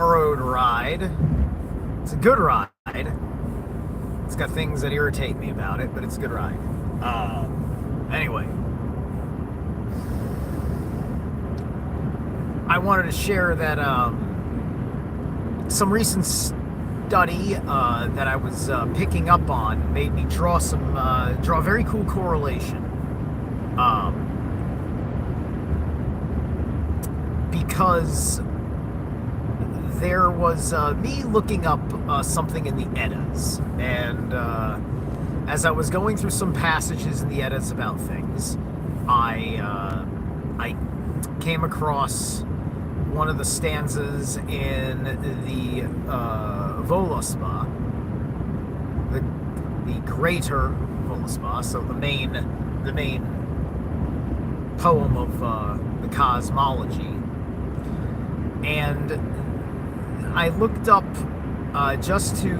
road ride. It's a good ride. It's got things that irritate me about it, but it's a good ride. Anyway, I wanted to share that some recent study that I was picking up on made me draw a very cool correlation. Because there was me looking up something in the Eddas, and as I was going through some passages in the Eddas about things, I came across one of the stanzas in the Voluspa, the greater Voluspa, so the main poem of the cosmology, and I looked up just to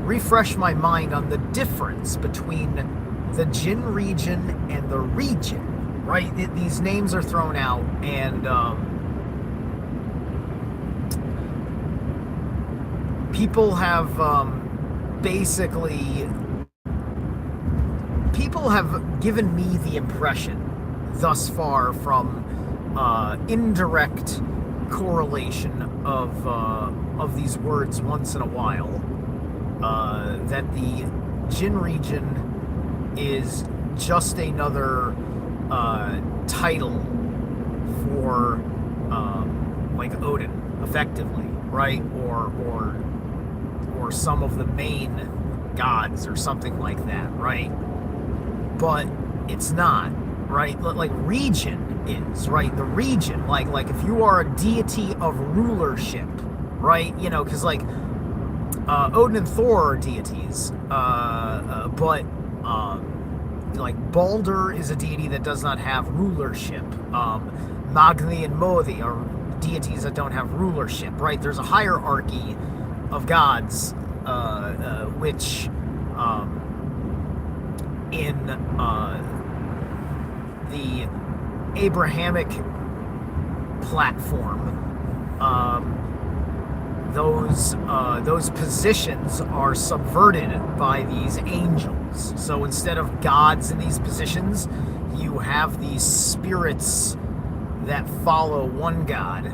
refresh my mind on the difference between the Jinn region and the region, right? These names are thrown out, and people have people have given me the impression thus far from indirect correlation of these words once in a while, that the Jinn region is just another title for like Odin, effectively, right? Or some of the main gods or something like that, right? But it's not, right? Like region is, right? The region, like if you are a deity of rulership, right? You know, because like Odin and Thor are deities, but like Balder is a deity that does not have rulership. Magni and Modi are deities that don't have rulership, right? There's a hierarchy of gods, which in the Abrahamic platform, those positions are subverted by these angels. So instead of gods in these positions, you have these spirits that follow one god,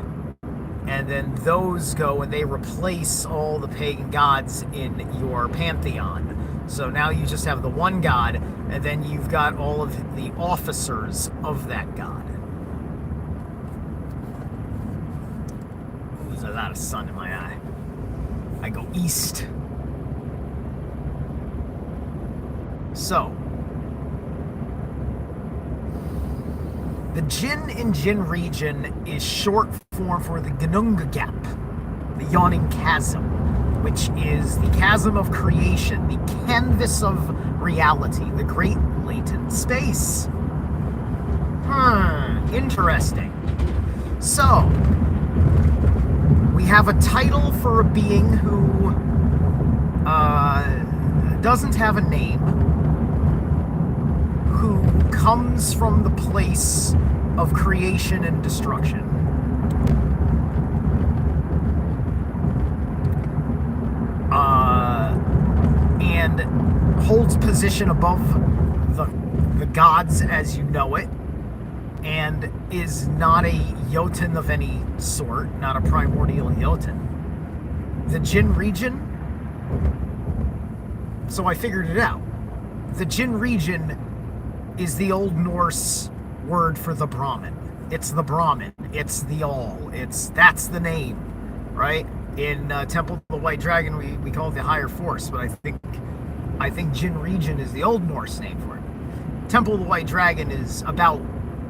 and then those go and they replace all the pagan gods in your pantheon. So now you just have the one god, and then you've got all of the officers of that god. There's a lot of sun in my eye. I go east. So, the Jinn in Jinn region is short form for the Gnunga Gap, the yawning chasm, which is the chasm of creation, the canvas of reality, the great latent space. Interesting. So, we have a title for a being who doesn't have a name, who comes from the place of creation and destruction. And holds position above the gods as you know it, and is not a Jotun of any sort, not a primordial Jotun. The Jinn region, so I figured it out. The Jinn region is the Old Norse word for the Brahmin. It's the Brahmin. It's the all. That's the name, right? In Temple of the White Dragon, we call it the higher force, but I think Jinn region is the Old Norse name for it. Temple of the White Dragon is about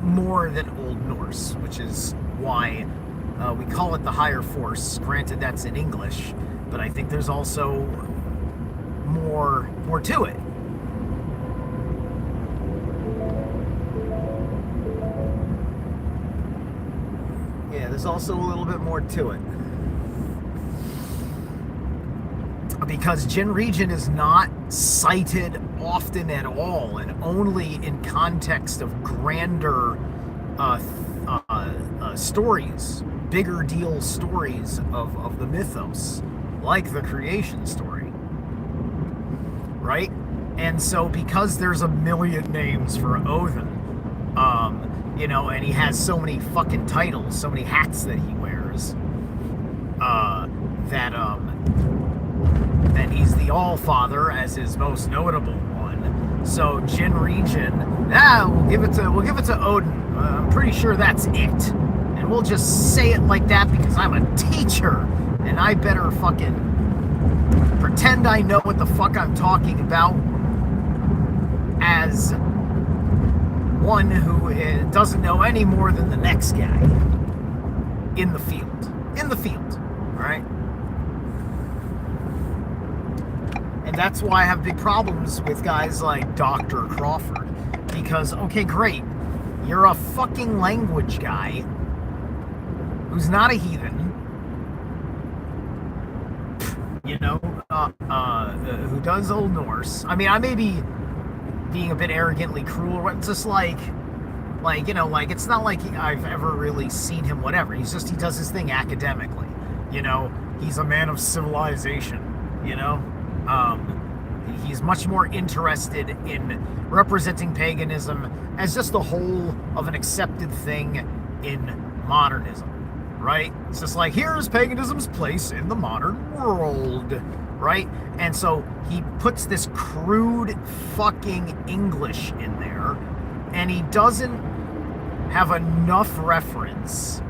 more than Old Norse, which is why we call it the higher force. Granted, that's in English, but I think there's also more to it. Yeah, there's also a little bit more to it. Because Jinn region is not cited often at all, and only in context of grander stories. bigger deal stories of the mythos, like the creation story, right? And so because there's a million names for Odin, and he has so many fucking titles, so many hats that he wears, and he's the All-Father as his most notable one. So Jin Region, we'll give it to Odin. I'm pretty sure that's it. And we'll just say it like that because I'm a teacher and I better fucking pretend I know what the fuck I'm talking about as one who doesn't know any more than the next guy in the field. All right? And that's why I have big problems with guys like Dr. Crawford. Because, okay, great. You're a fucking language guy who's not a heathen, who does Old Norse. I mean, I may be being a bit arrogantly cruel, but just it's not like I've ever really seen him, whatever. He does his thing academically. He's a man of civilization, he's much more interested in representing paganism as just the whole of an accepted thing in modernism, right? It's just like, here's paganism's place in the modern world, right? And so he puts this crude fucking English in there, and he doesn't have enough reference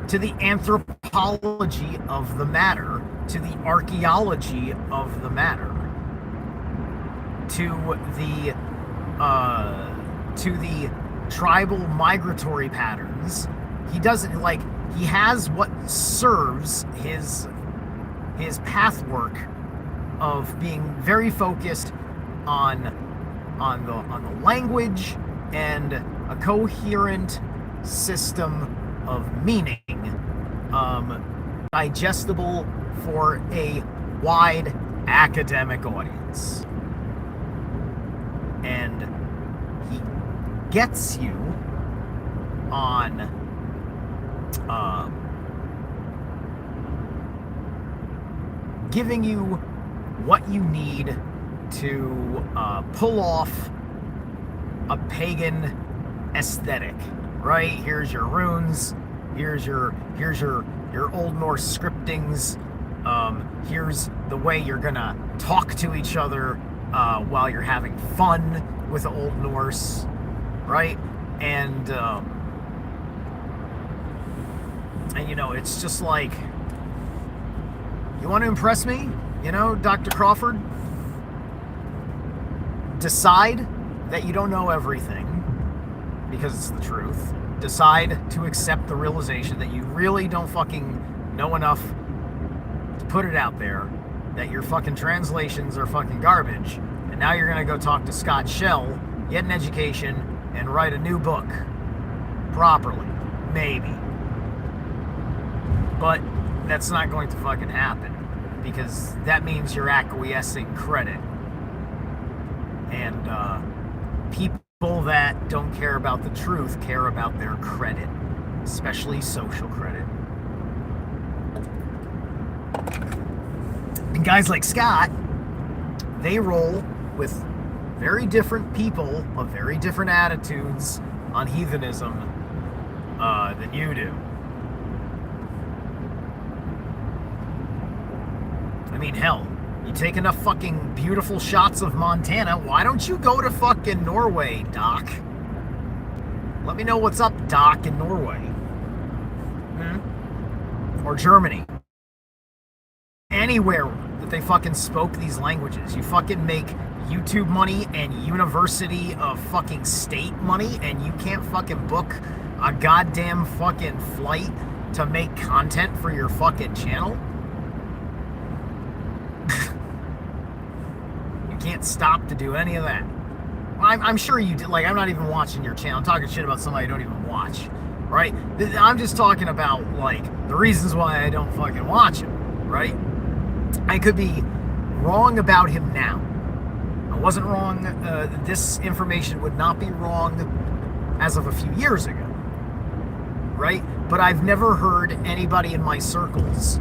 to the anthropology of the matter, to the archaeology of the matter, to the tribal migratory patterns. He doesn't, he has what serves his pathwork of being very focused on the language and a coherent system of meaning, digestible for a wide academic audience. And he gets you on giving you what you need to pull off a pagan aesthetic, right? Here's your runes, here's your Old Norse scriptings, here's the way you're gonna talk to each other while you're having fun with Old Norse, right? And it's just like, you want to impress me, Dr. Crawford? Decide that you don't know everything, because it's the truth. Decide to accept the realization that you really don't fucking know enough to put it out there, that your fucking translations are fucking garbage, and now you're gonna go talk to Scott Shell, get an education, and write a new book. Properly. Maybe. But that's not going to fucking happen, because that means you're acquiescing credit. And people that don't care about the truth care about their credit, especially social credit. And guys like Scott, they roll with very different people of very different attitudes on heathenism than you do. I mean, hell, you take enough fucking beautiful shots of Montana, why don't you go to fucking Norway, Doc? Let me know what's up, Doc, in Norway. Or Germany. Anywhere that they fucking spoke these languages. You fucking make YouTube money and University of fucking State money, and you can't fucking book a goddamn fucking flight to make content for your fucking channel? Can't stop to do any of that. I'm sure you did. I'm not even watching your channel. I'm talking shit about somebody I don't even watch, right? I'm just talking about the reasons why I don't fucking watch him, right? I could be wrong about him now. I wasn't wrong. This information would not be wrong as of a few years ago. right? But I've never heard anybody in my circles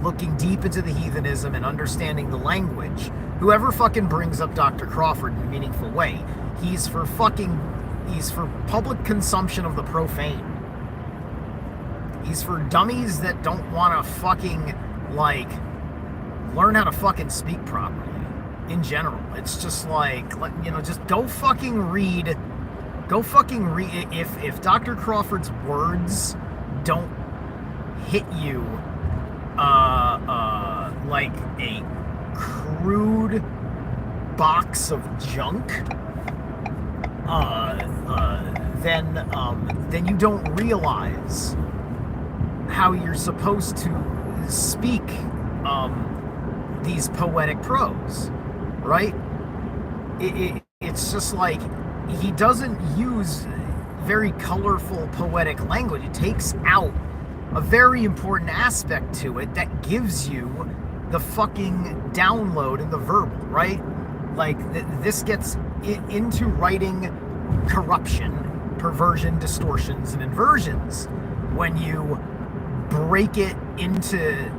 looking deep into the heathenism and understanding the language. Whoever fucking brings up Dr. Crawford in a meaningful way, he's for public consumption of the profane. He's for dummies that don't want to fucking, like, learn how to fucking speak properly. In general, it's just like, you know, just go fucking read. If Dr. Crawford's words don't hit you like a crude box of junk, then you don't realize how you're supposed to speak these poetic prose, right? It's just like, he doesn't use very colorful poetic language. It takes out a very important aspect to it that gives you the fucking download in the verbal, right? Like, this gets into writing corruption, perversion, distortions, and inversions when you break it into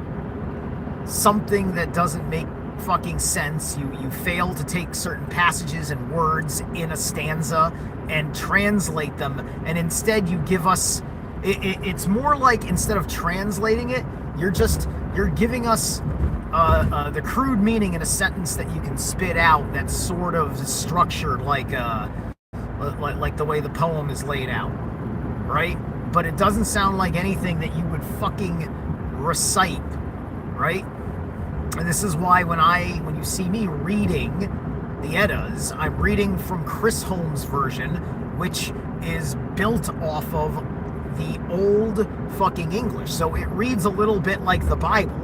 something that doesn't make fucking sense. You fail to take certain passages and words in a stanza and translate them, and instead you give us it's more like, instead of translating it, you're giving us the crude meaning in a sentence that you can spit out, that's sort of structured like the way the poem is laid out, right? But it doesn't sound like anything that you would fucking recite, right? And this is why when you see me reading the Eddas, I'm reading from Chisholm's version, which is built off of the old fucking English. So it reads a little bit like the Bible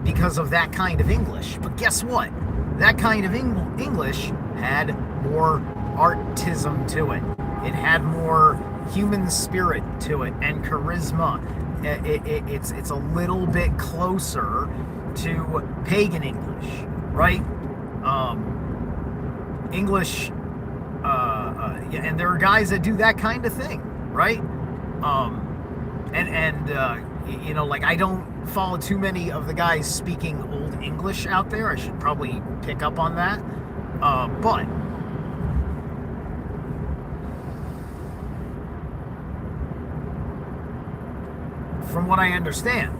because of that kind of English. But guess what? That kind of English had more artism to it. It had more human spirit to it and charisma. It's a little bit closer to pagan English, right? English, and there are guys that do that kind of thing, right? You know, like, I don't follow too many of the guys speaking Old English out there. I should probably pick up on that. But from what I understand,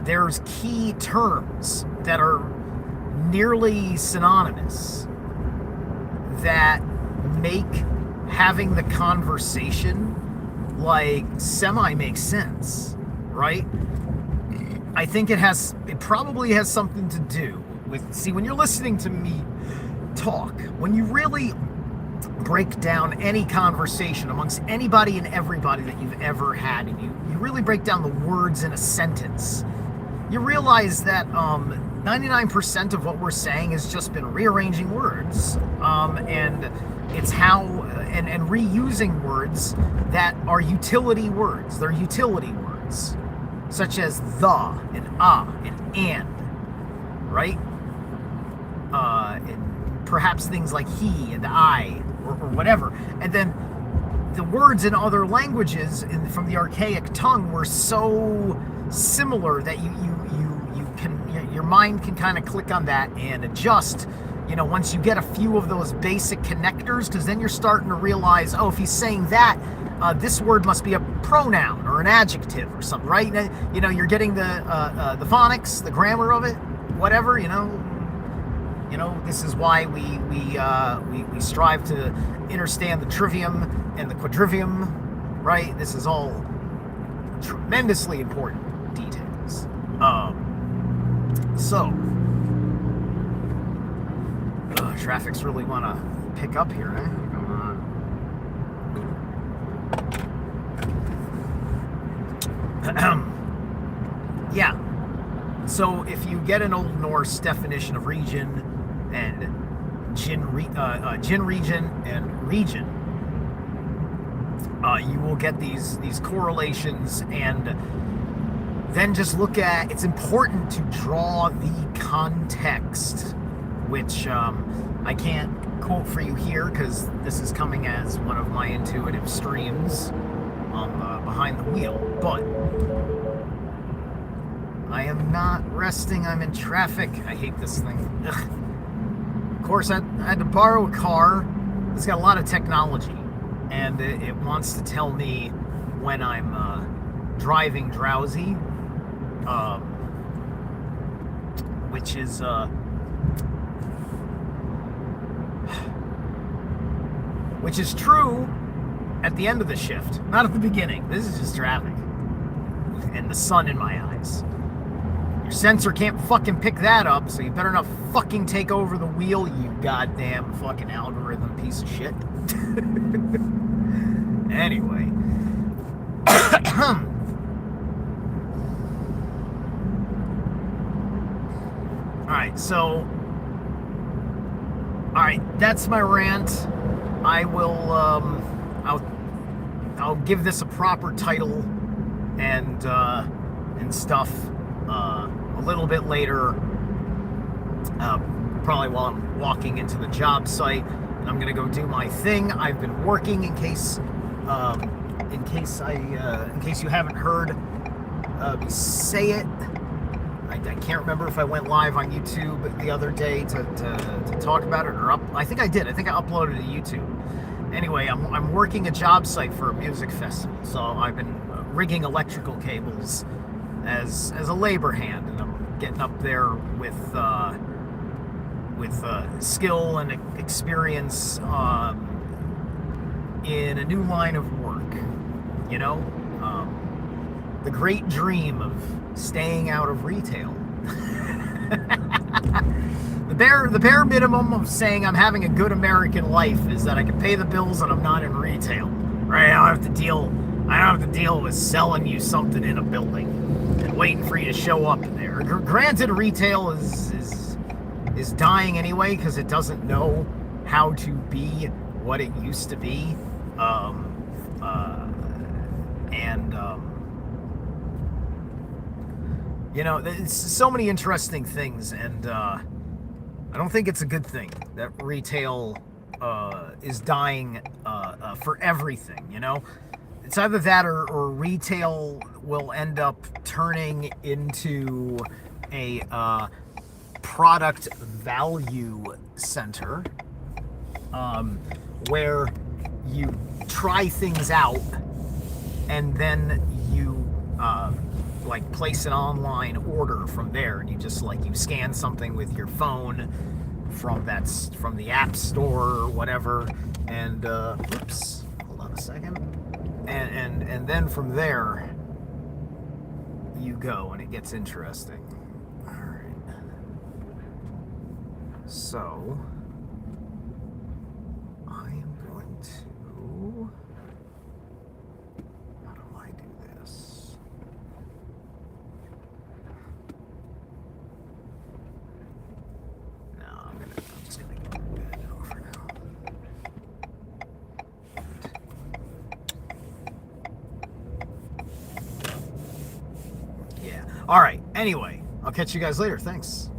there's key terms that are nearly synonymous that make having the conversation, like, semi-make sense, right? I think it probably has something to do with, see, when you're listening to me talk, when you really break down any conversation amongst anybody and everybody that you've ever had, and you really break down the words in a sentence, you realize that 99% of what we're saying has just been rearranging words, and it's how, and reusing words that are utility words. They're utility words, such as the, and and, right? And perhaps things like he and I, or whatever. And then the words in other languages from the archaic tongue were so similar that your mind can kind of click on that and adjust, you know, once you get a few of those basic connectors, because then you're starting to realize, oh, if he's saying that, this word must be a pronoun or an adjective or something, right? You know, you're getting the phonics, the grammar of it, whatever, you know. This is why we strive to understand the trivium and the quadrivium, right? This is all tremendously important details. Traffic's really want to pick up here, eh? Come on. Yeah. So if you get an Old Norse definition of region and Jin region and region, you will get these correlations, and then just look at, it's important to draw the context, which I can't quote for you here because this is coming as one of my intuitive streams behind the wheel, but I am not resting. I'm in traffic. I hate this thing. Ugh. Of course, I had to borrow a car. It's got a lot of technology, and it wants to tell me when I'm driving drowsy, which is true at the end of the shift, not at the beginning. This is just traffic and the sun in my eyes. Your sensor can't fucking pick that up, so you better not fucking take over the wheel, you goddamn fucking algorithm piece of shit. Anyway. Alright, that's my rant. I will, I'll give this a proper title and stuff a little bit later, probably while I'm walking into the job site, and I'm gonna go do my thing. I've been working in case you haven't heard me say it. I can't remember if I went live on YouTube the other day to talk about it, or I think I did. I think I uploaded it to YouTube. Anyway, I'm working a job site for a music festival, so I've been rigging electrical cables as a labor hand, and I'm getting up there with skill and experience in a new line of work. You know, the great dream of staying out of retail. The bare minimum of saying I'm having a good American life is that I can pay the bills and I'm not in retail. Right? I don't have to deal with selling you something in a building and waiting for you to show up there. Granted, retail is dying anyway because it doesn't know how to be what it used to be. You know, there's so many interesting things, and I don't think it's a good thing that retail is dying for everything, you know? It's either that or retail will end up turning into a product value center, where you try things out and then you like place an online order from there, and you just you scan something with your phone from the app store or whatever, and oops, hold on a second, and then from there you go, and it gets interesting. All right, so I am going to, how do I do this? No, I'm just gonna go to bed for now. Yeah. All right. Anyway, I'll catch you guys later. Thanks.